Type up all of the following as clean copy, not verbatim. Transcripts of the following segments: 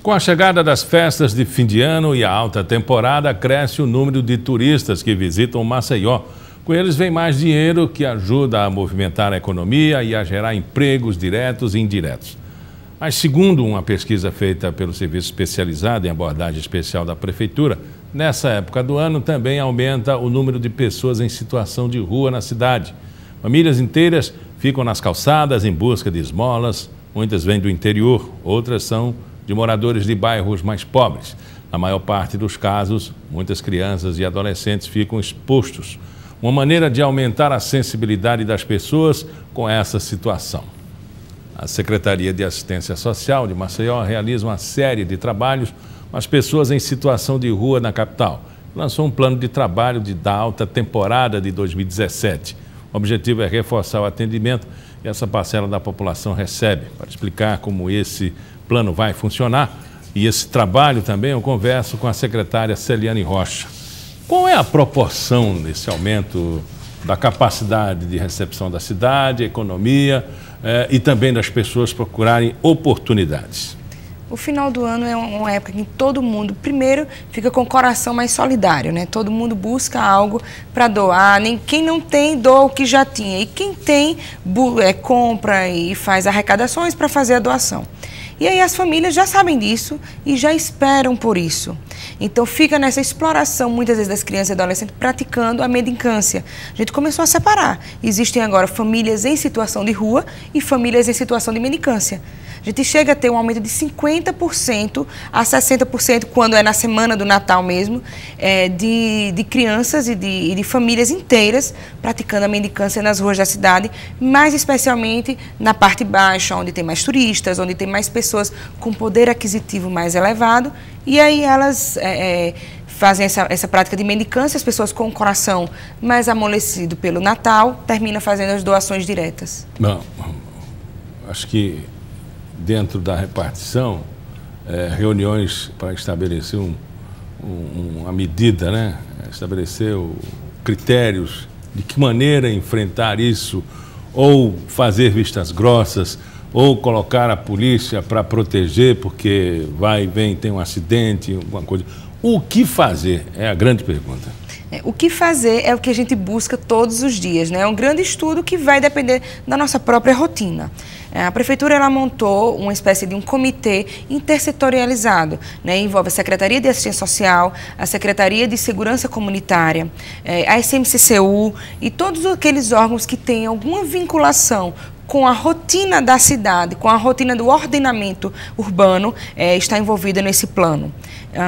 Com a chegada das festas de fim de ano e a alta temporada, cresce o número de turistas que visitam Maceió. Com eles vem mais dinheiro que ajuda a movimentar a economia e a gerar empregos diretos e indiretos. Mas segundo uma pesquisa feita pelo Serviço Especializado em Abordagem Especial da Prefeitura, nessa época do ano também aumenta o número de pessoas em situação de rua na cidade. Famílias inteiras ficam nas calçadas em busca de esmolas, muitas vêm do interior, outras são de moradores de bairros mais pobres. Na maior parte dos casos, muitas crianças e adolescentes ficam expostos. Uma maneira de aumentar a sensibilidade das pessoas com essa situação. A Secretaria de Assistência Social de Maceió realiza uma série de trabalhos com as pessoas em situação de rua na capital. Lançou um plano de trabalho da alta temporada de 2017. O objetivo é reforçar o atendimento que essa parcela da população recebe. Para explicar como esse plano vai funcionar e esse trabalho também, eu converso com a secretária Celiane Rocha. Qual é a proporção desse aumento da capacidade de recepção da cidade, economia e também das pessoas procurarem oportunidades? O final do ano é uma época em que todo mundo, primeiro, fica com o coração mais solidário, né? Todo mundo busca algo para doar, nem quem não tem doa o que já tinha e quem tem compra e faz arrecadações para fazer a doação. E aí as famílias já sabem disso e já esperam por isso. Então fica nessa exploração, muitas vezes, das crianças e adolescentes praticando a mendicância. A gente começou a separar. Existem agora famílias em situação de rua e famílias em situação de mendicância. A gente chega a ter um aumento de 50% a 60% quando é na semana do Natal mesmo, de crianças e de famílias inteiras praticando a mendicância nas ruas da cidade, mais especialmente na parte baixa, onde tem mais turistas, onde tem mais pessoas com poder aquisitivo mais elevado, e aí elas fazem essa prática de mendicância, as pessoas com o coração mais amolecido pelo Natal, terminam fazendo as doações diretas. Bom, acho que dentro da repartição, reuniões para estabelecer uma medida, né? Estabelecer critérios de que maneira enfrentar isso, ou fazer vistas grossas, ou colocar a polícia para proteger, porque vai e vem, tem um acidente, alguma coisa. O que fazer é a grande pergunta. O que fazer é o que a gente busca todos os dias, né? É um grande estudo que vai depender da nossa própria rotina. A Prefeitura ela montou uma espécie de um comitê intersetorializado, né? Envolve a Secretaria de Assistência Social, a Secretaria de Segurança Comunitária, a SMCCU e todos aqueles órgãos que têm alguma vinculação com a rotina da cidade, com a rotina do ordenamento urbano, está envolvida nesse plano.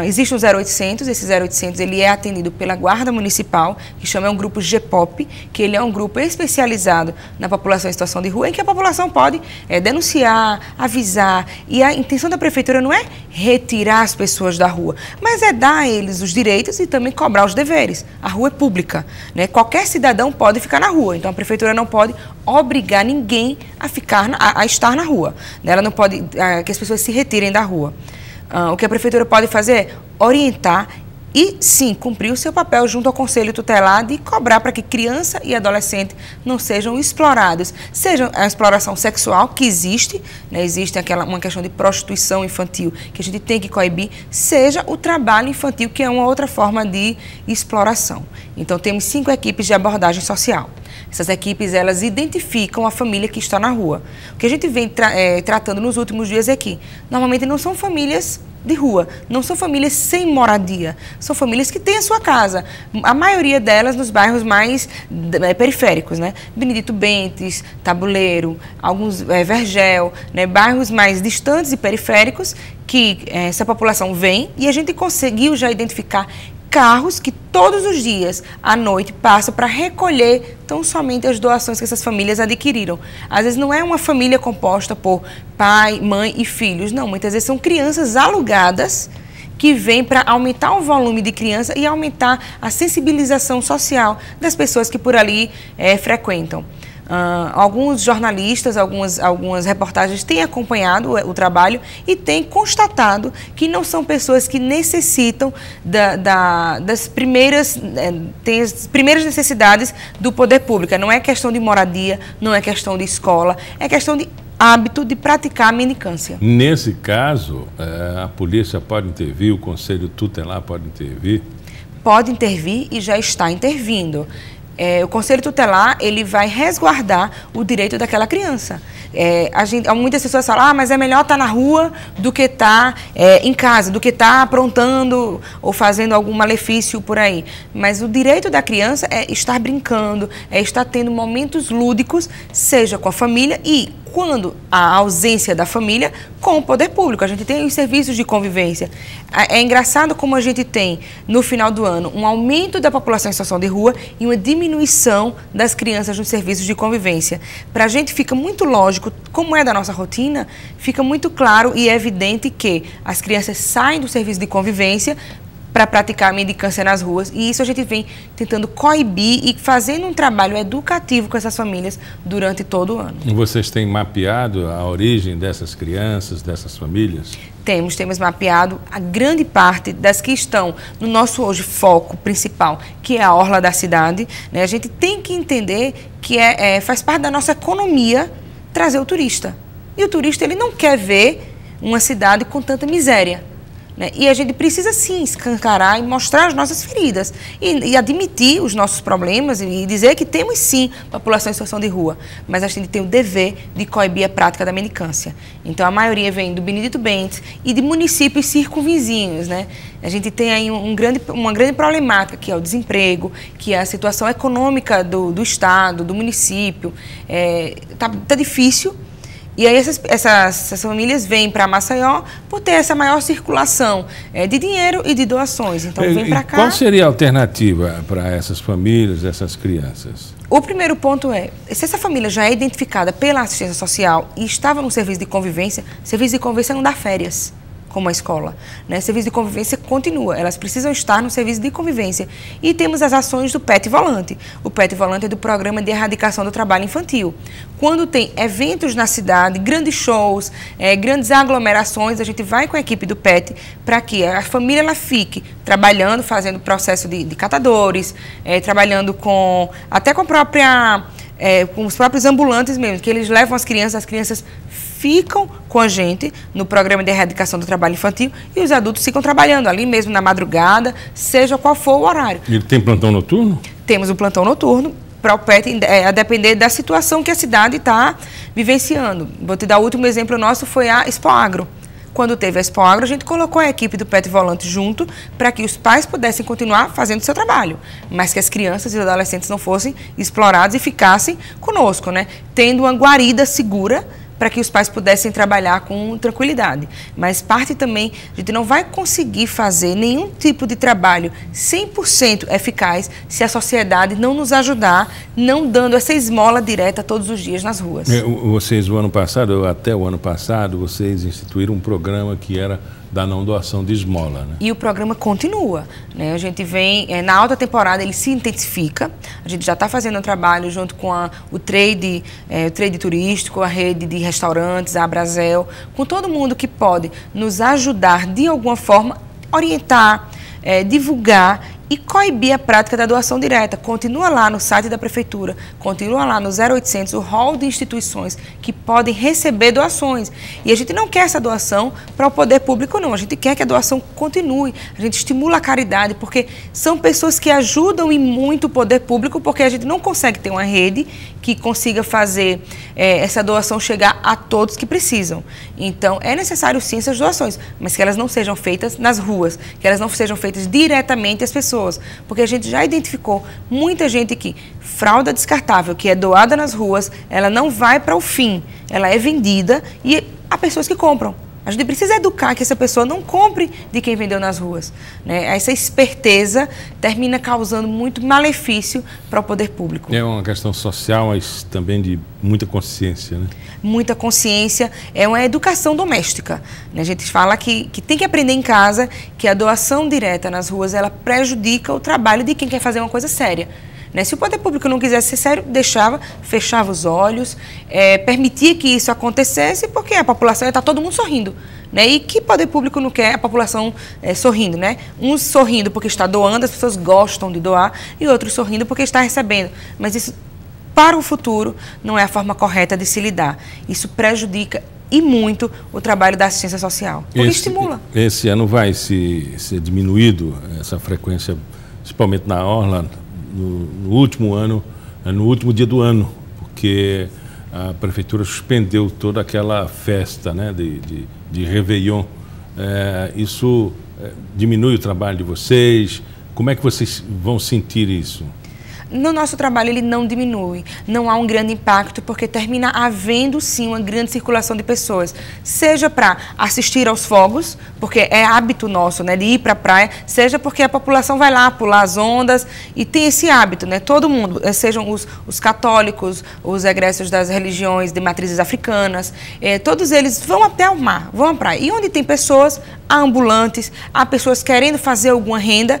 Existe o 0800, esse 0800 ele é atendido pela Guarda Municipal, que chama um grupo GPOP, que ele é um grupo especializado na população em situação de rua, em que a população pode denunciar, avisar, e a intenção da Prefeitura não é retirar as pessoas da rua, mas é dar a eles os direitos e também cobrar os deveres. A rua é pública, né? Qualquer cidadão pode ficar na rua, então a Prefeitura não pode obrigar ninguém a estar na rua. Ela não pode que as pessoas se retirem da rua. O que a Prefeitura pode fazer é orientar e, sim, cumprir o seu papel junto ao Conselho Tutelar de cobrar para que criança e adolescente não sejam explorados. Seja a exploração sexual, que existe, né, existe uma questão de prostituição infantil que a gente tem que coibir, seja o trabalho infantil, que é uma outra forma de exploração. Então, temos 5 equipes de abordagem social. Essas equipes, elas identificam a família que está na rua. O que a gente vem tratando nos últimos dias é que, normalmente, não são famílias de rua, não são famílias sem moradia, são famílias que têm a sua casa, a maioria delas nos bairros mais periféricos, né? Benedito Bentes, Tabuleiro, alguns Vergel, né? Bairros mais distantes e periféricos que essa população vem e a gente conseguiu já identificar carros que todos os dias, à noite, passam para recolher tão somente as doações que essas famílias adquiriram. Às vezes não é uma família composta por pai, mãe e filhos, não. Muitas vezes são crianças alugadas que vêm para aumentar o volume de criança e aumentar a sensibilização social das pessoas que por ali frequentam. Alguns jornalistas, algumas reportagens têm acompanhado o trabalho e têm constatado que não são pessoas que necessitam das primeiras necessidades do poder público. Não é questão de moradia, não é questão de escola, é questão de hábito de praticar a mendicância. Nesse caso, a polícia pode intervir, o Conselho Tutelar pode intervir? Pode intervir e já está intervindo. O Conselho Tutelar, ele vai resguardar o direito daquela criança. Muitas pessoas falam, mas é melhor estar na rua do que estar em casa, do que estar aprontando ou fazendo algum malefício por aí. Mas o direito da criança é estar brincando, é estar tendo momentos lúdicos, seja com a família e, quando a ausência da família, com o poder público. A gente tem os serviços de convivência. É engraçado como a gente tem, no final do ano, um aumento da população em situação de rua e uma diminuição das crianças nos serviços de convivência. Para a gente fica muito lógico, como é da nossa rotina, fica muito claro e evidente que as crianças saem do serviço de convivência para praticar a mendicância nas ruas, e isso a gente vem tentando coibir e fazendo um trabalho educativo com essas famílias durante todo o ano. E vocês têm mapeado a origem dessas crianças, dessas famílias? Temos mapeado a grande parte das que estão no nosso hoje foco principal, que é a orla da cidade, né? A gente tem que entender que faz parte da nossa economia trazer o turista. E o turista, ele não quer ver uma cidade com tanta miséria. E a gente precisa, sim, escancarar e mostrar as nossas feridas e admitir os nossos problemas e dizer que temos, sim, população em situação de rua, mas a gente tem o dever de coibir a prática da mendicância. Então, a maioria vem do Benedito Bentes e de municípios circunvizinhos, né? A gente tem aí uma grande problemática, que é o desemprego, que é a situação econômica do estado, do município. Tá difícil. E aí essas famílias vêm para Maceió por ter essa maior circulação de dinheiro e de doações. Então vem para cá. Qual seria a alternativa para essas famílias, essas crianças? O primeiro ponto se essa família já é identificada pela assistência social e estava no serviço de convivência não dá férias, como a escola, né? Serviço de convivência continua, elas precisam estar no serviço de convivência. E temos as ações do PET Volante. O PET Volante é do Programa de Erradicação do Trabalho Infantil. Quando tem eventos na cidade, grandes shows, grandes aglomerações, a gente vai com a equipe do PET para que a família ela fique trabalhando, fazendo processo de catadores, trabalhando até com a própria... com os próprios ambulantes mesmo, que eles levam as crianças ficam com a gente no Programa de Erradicação do Trabalho Infantil e os adultos ficam trabalhando ali mesmo na madrugada, seja qual for o horário. E tem plantão noturno? Temos o plantão noturno para o PET, a depender da situação que a cidade está vivenciando. Vou te dar o último exemplo nosso, foi a Expo Agro. Quando teve a Expo Agro, a gente colocou a equipe do PET Volante junto para que os pais pudessem continuar fazendo o seu trabalho, mas que as crianças e os adolescentes não fossem explorados e ficassem conosco, né? Tendo uma guarida segura para que os pais pudessem trabalhar com tranquilidade. Mas parte também, a gente não vai conseguir fazer nenhum tipo de trabalho 100% eficaz se a sociedade não nos ajudar, não dando essa esmola direta todos os dias nas ruas. Vocês, até o ano passado, vocês instituíram um programa que era da não doação de esmola, né? E o programa continua, né? A gente vem, na alta temporada ele se intensifica, a gente já está fazendo um trabalho junto com o trade turístico, a rede de restaurantes, a Abrazel, com todo mundo que pode nos ajudar de alguma forma, orientar, divulgar e coibir a prática da doação direta. Continua lá no site da Prefeitura, continua lá no 0800 o rol de instituições que podem receber doações. E a gente não quer essa doação para o poder público, não. A gente quer que a doação continue. A gente estimula a caridade, porque são pessoas que ajudam e muito o poder público, porque a gente não consegue ter uma rede que consiga fazer essa doação chegar a todos que precisam. Então, é necessário sim essas doações, mas que elas não sejam feitas nas ruas, que elas não sejam feitas diretamente às pessoas. Porque a gente já identificou muita gente que fralda descartável, que é doada nas ruas, ela não vai para o fim, ela é vendida e há pessoas que compram. A gente precisa educar que essa pessoa não compre de quem vendeu nas ruas, né? Essa esperteza termina causando muito malefício para o poder público. É uma questão social, mas também de muita consciência, né? Muita consciência, é uma educação doméstica, né? A gente fala que tem que aprender em casa que a doação direta nas ruas ela prejudica o trabalho de quem quer fazer uma coisa séria. Né? Se o poder público não quisesse ser sério, fechava os olhos, permitia que isso acontecesse, porque a população ia estar todo mundo sorrindo. Né? E que poder público não quer a população sorrindo, né? Uns sorrindo porque está doando, as pessoas gostam de doar, e outros sorrindo porque está recebendo. Mas isso para o futuro, não é a forma correta de se lidar. Isso prejudica e muito o trabalho da assistência social, porque estimula. Esse ano vai ser diminuído essa frequência, principalmente na orla, no último ano, no último dia do ano, porque a prefeitura suspendeu toda aquela festa, né, de Réveillon. Isso diminui o trabalho de vocês? Como é que vocês vão sentir isso? No nosso trabalho ele não diminui, não há um grande impacto, porque termina havendo sim uma grande circulação de pessoas, seja para assistir aos fogos, porque é hábito nosso, né, de ir para a praia, seja porque a população vai lá pular as ondas e tem esse hábito, né, todo mundo, sejam os católicos, os egressos das religiões de matrizes africanas, todos eles vão até o mar, vão à praia, e onde tem pessoas, há ambulantes, há pessoas querendo fazer alguma renda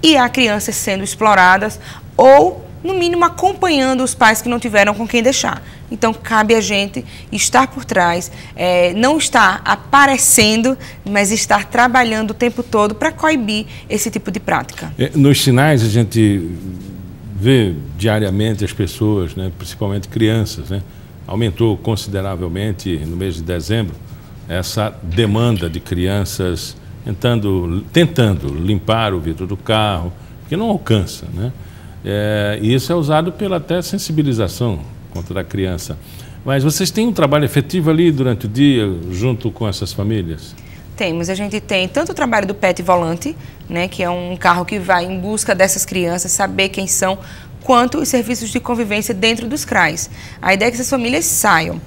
e há crianças sendo exploradas, ou, no mínimo, acompanhando os pais que não tiveram com quem deixar. Então, cabe a gente estar por trás, não estar aparecendo, mas estar trabalhando o tempo todo para coibir esse tipo de prática. Nos sinais, a gente vê diariamente as pessoas, né, principalmente crianças, né, aumentou consideravelmente no mês de dezembro essa demanda de crianças tentando limpar o vidro do carro, porque não alcança, né? E isso é usado pela até sensibilização contra a criança. Mas vocês têm um trabalho efetivo ali durante o dia, junto com essas famílias? Temos. A gente tem tanto o trabalho do Pet Volante, né, que é um carro que vai em busca dessas crianças, saber quem são, quanto os serviços de convivência dentro dos CRAs. A ideia é que essas famílias saiam.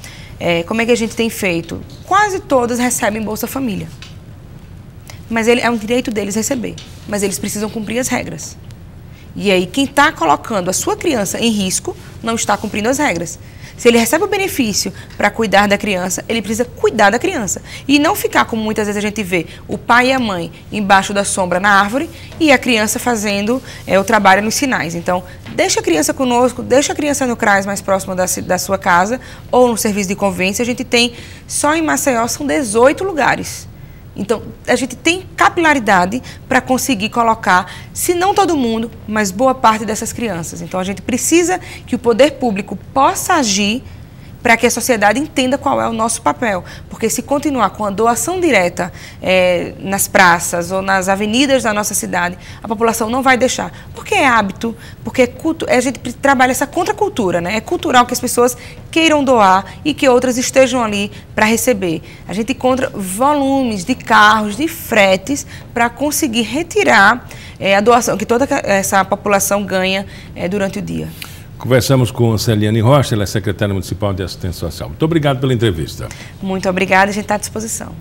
Como é que a gente tem feito? Quase todas recebem Bolsa Família. Mas é um direito deles receber. Mas eles precisam cumprir as regras. E aí, quem está colocando a sua criança em risco não está cumprindo as regras. Se ele recebe o benefício para cuidar da criança, ele precisa cuidar da criança. E não ficar, como muitas vezes a gente vê, o pai e a mãe embaixo da sombra na árvore e a criança fazendo o trabalho nos sinais. Então, deixa a criança conosco, deixa a criança no CRAS mais próximo da sua casa ou no serviço de convivência. A gente tem, só em Maceió, são 18 lugares. Então, a gente tem capilaridade para conseguir colocar, se não todo mundo, mas boa parte dessas crianças. Então, a gente precisa que o poder público possa agir para que a sociedade entenda qual é o nosso papel. Porque se continuar com a doação direta nas praças ou nas avenidas da nossa cidade, a população não vai deixar. Porque é hábito, porque a gente trabalha essa contracultura, né? É cultural que as pessoas queiram doar e que outras estejam ali para receber. A gente encontra volumes de carros, de fretes, para conseguir retirar a doação que toda essa população ganha durante o dia. Conversamos com Celiane Rocha, ela é secretária municipal de assistência social. Muito obrigado pela entrevista. Muito obrigada, a gente está à disposição.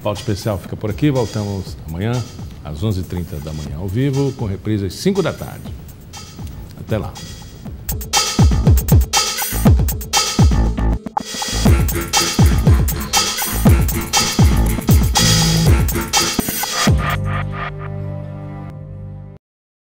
Pauta Especial fica por aqui, voltamos amanhã às 11h30 da manhã ao vivo, com reprise às 5 da tarde. Até lá.